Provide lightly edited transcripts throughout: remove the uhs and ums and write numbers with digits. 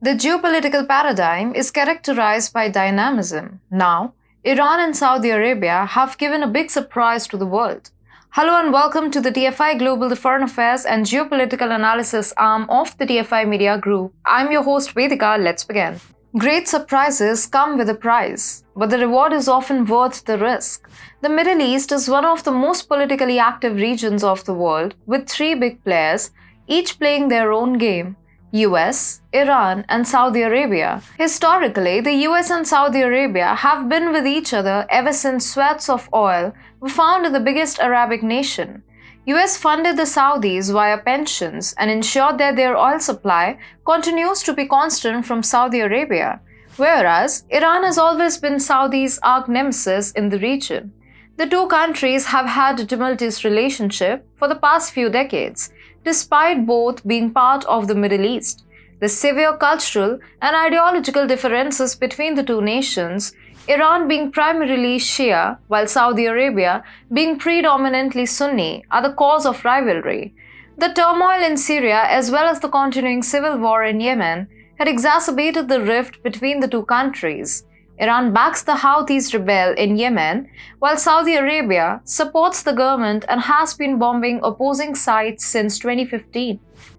The geopolitical paradigm is characterized by dynamism. Now, Iran and Saudi Arabia have given a big surprise to the world. Hello and welcome to the TFI Global, the Foreign Affairs and Geopolitical Analysis arm of the TFI Media Group. I'm your host Vedika. Let's begin. Great surprises come with a price, but the reward is often worth the risk. The Middle East is one of the most politically active regions of the world, with three big players, each playing their own game: US, Iran, and Saudi Arabia. Historically, the US and Saudi Arabia have been with each other ever since sweats of oil were found in the biggest Arabic nation. US funded the Saudis via pensions and ensured that their oil supply continues to be constant from Saudi Arabia, whereas Iran has always been Saudi's arch nemesis in the region. The two countries have had a tumultuous relationship for the past few decades, despite both being part of the Middle East. The severe cultural and ideological differences between the two nations, Iran being primarily Shia while Saudi Arabia being predominantly Sunni, are the cause of rivalry. The turmoil in Syria as well as the continuing civil war in Yemen had exacerbated the rift between the two countries. Iran backs the Houthis rebel in Yemen, while Saudi Arabia supports the government and has been bombing opposing sides since 2015.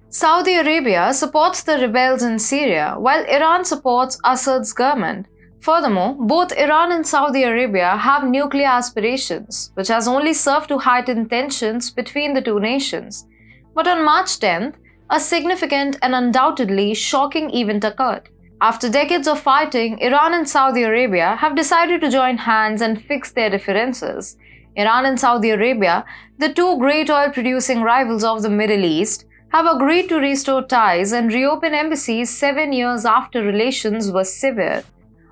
Saudi Arabia supports the rebels in Syria, while Iran supports Assad's government. Furthermore, both Iran and Saudi Arabia have nuclear aspirations, which has only served to heighten tensions between the two nations. But on March 10th, a significant and undoubtedly shocking event occurred. After decades of fighting, Iran and Saudi Arabia have decided to join hands and fix their differences. Iran and Saudi Arabia, the two great oil-producing rivals of the Middle East, have agreed to restore ties and reopen embassies 7 years after relations were severed.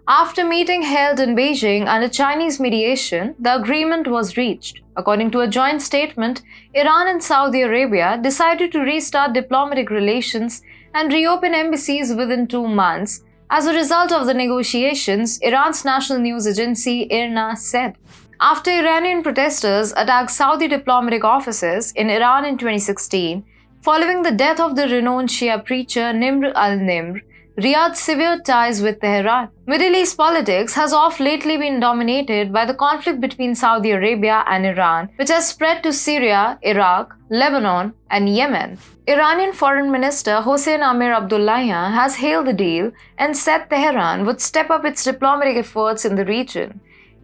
After a meeting held in Beijing under Chinese mediation, the agreement was reached. According to a joint statement, Iran and Saudi Arabia decided to restart diplomatic relations and reopen embassies within 2 months. As a result of the negotiations, Iran's national news agency IRNA said. After Iranian protesters attacked Saudi diplomatic offices in Iran in 2016, following the death of the renowned Shia preacher Nimr al-Nimr, Riyadh severed ties with Tehran. Middle East politics has of lately been dominated by the conflict between Saudi Arabia and Iran, which has spread to Syria, Iraq, Lebanon, and Yemen. Iranian Foreign Minister Hossein Amir-Abdollahian has hailed the deal and said Tehran would step up its diplomatic efforts in the region.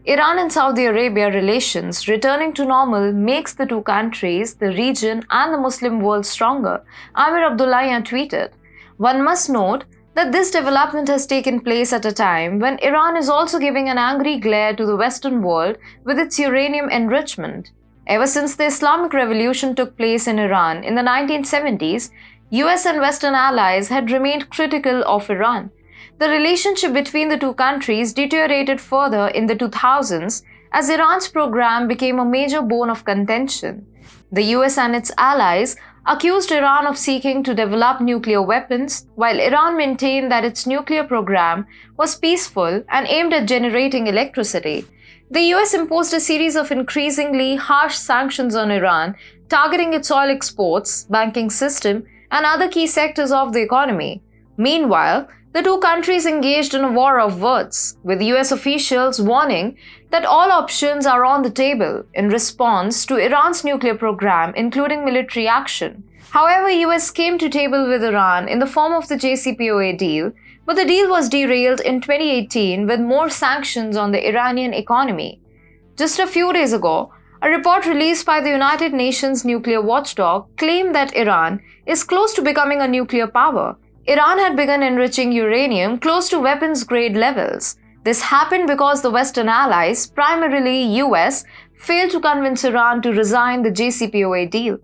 Iran and Saudi Arabia relations returning to normal makes the two countries, the region, and the Muslim world stronger, Amir-Abdollahian tweeted. One must note that this development has taken place at a time when Iran is also giving an angry glare to the Western world with its uranium enrichment. Ever since the Islamic Revolution took place in Iran in the 1970s, US and Western allies had remained critical of Iran. The relationship between the two countries deteriorated further in the 2000s as Iran's program became a major bone of contention. The US and its allies accused Iran of seeking to develop nuclear weapons, while Iran maintained that its nuclear program was peaceful and aimed at generating electricity. The US imposed a series of increasingly harsh sanctions on Iran, targeting its oil exports, banking system, and other key sectors of the economy. Meanwhile, the two countries engaged in a war of words, with US officials warning that all options are on the table in response to Iran's nuclear program, including military action. However, US came to table with Iran in the form of the JCPOA deal, but the deal was derailed in 2018 with more sanctions on the Iranian economy. Just a few days ago, a report released by the United Nations nuclear watchdog claimed that Iran is close to becoming a nuclear power. Iran had begun enriching uranium close to weapons-grade levels. This happened because the Western allies, primarily US, failed to convince Iran to resign the JCPOA deal.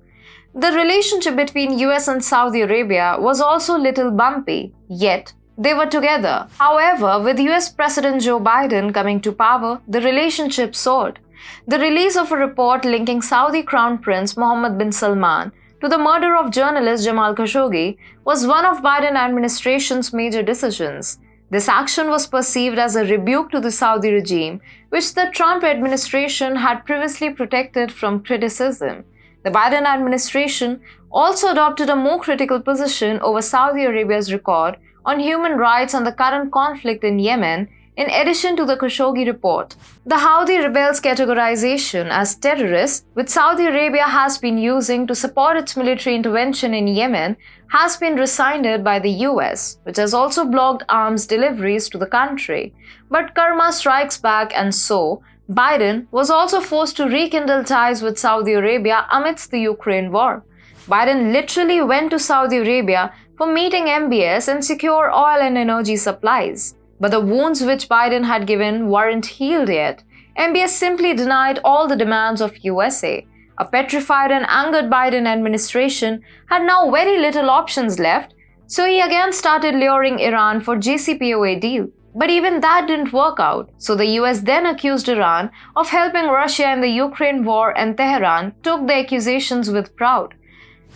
The relationship between US and Saudi Arabia was also little bumpy, yet they were together. However, with US President Joe Biden coming to power, the relationship soared. The release of a report linking Saudi Crown Prince Mohammed bin Salman to the murder of journalist Jamal Khashoggi was one of Biden administration's major decisions. This action was perceived as a rebuke to the Saudi regime, which the Trump administration had previously protected from criticism. The Biden administration also adopted a more critical position over Saudi Arabia's record on human rights and the current conflict in Yemen, in addition to the Khashoggi report. The Houthi rebels' categorization as terrorists, which Saudi Arabia has been using to support its military intervention in Yemen, has been rescinded by the US, which has also blocked arms deliveries to the country. But karma strikes back, and so Biden was also forced to rekindle ties with Saudi Arabia amidst the Ukraine war. Biden literally went to Saudi Arabia for meeting MBS and secure oil and energy supplies. But the wounds which Biden had given weren't healed yet. MBS simply denied all the demands of USA. A petrified and angered Biden administration had now very little options left, so he again started luring Iran for JCPOA deal. But even that didn't work out, so the US then accused Iran of helping Russia in the Ukraine war, and Tehran took the accusations with pride.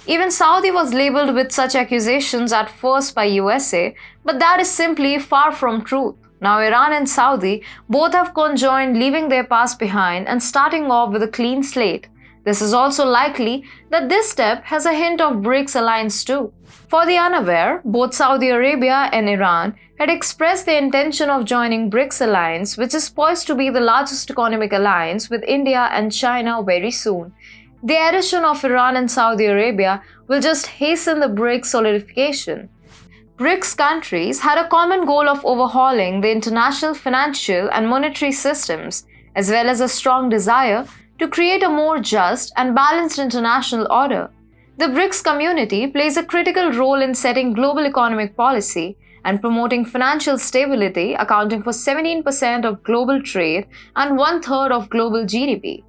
Even Saudi was labeled with such accusations at first by USA, but that is simply far from truth. Now Iran and Saudi both have conjoined, leaving their past behind and starting off with a clean slate. This is also likely that this step has a hint of BRICS alliance too. For the unaware, both Saudi Arabia and Iran had expressed their intention of joining BRICS alliance, which is poised to be the largest economic alliance with India and China very soon. The addition of Iran and Saudi Arabia will just hasten the BRICS solidification. BRICS countries had a common goal of overhauling the international financial and monetary systems, as well as a strong desire to create a more just and balanced international order. The BRICS community plays a critical role in setting global economic policy and promoting financial stability, accounting for 17% of global trade and one-third of global GDP.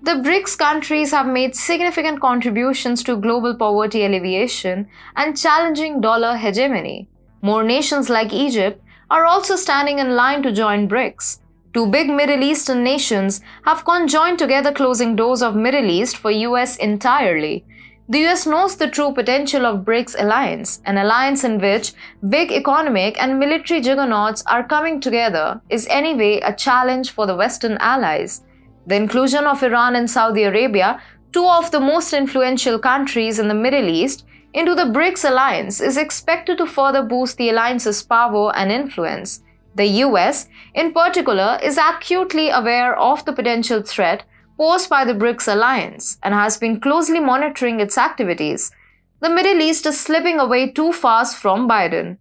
The BRICS countries have made significant contributions to global poverty alleviation and challenging dollar hegemony. More nations like Egypt are also standing in line to join BRICS. Two big Middle Eastern nations have conjoined together, closing doors of Middle East for US entirely. The US knows the true potential of BRICS alliance. An alliance in which big economic and military juggernauts are coming together is anyway a challenge for the Western allies. The inclusion of Iran and Saudi Arabia, two of the most influential countries in the Middle East, into the BRICS alliance is expected to further boost the alliance's power and influence. The US, in particular, is acutely aware of the potential threat posed by the BRICS alliance and has been closely monitoring its activities. The Middle East is slipping away too fast from Biden.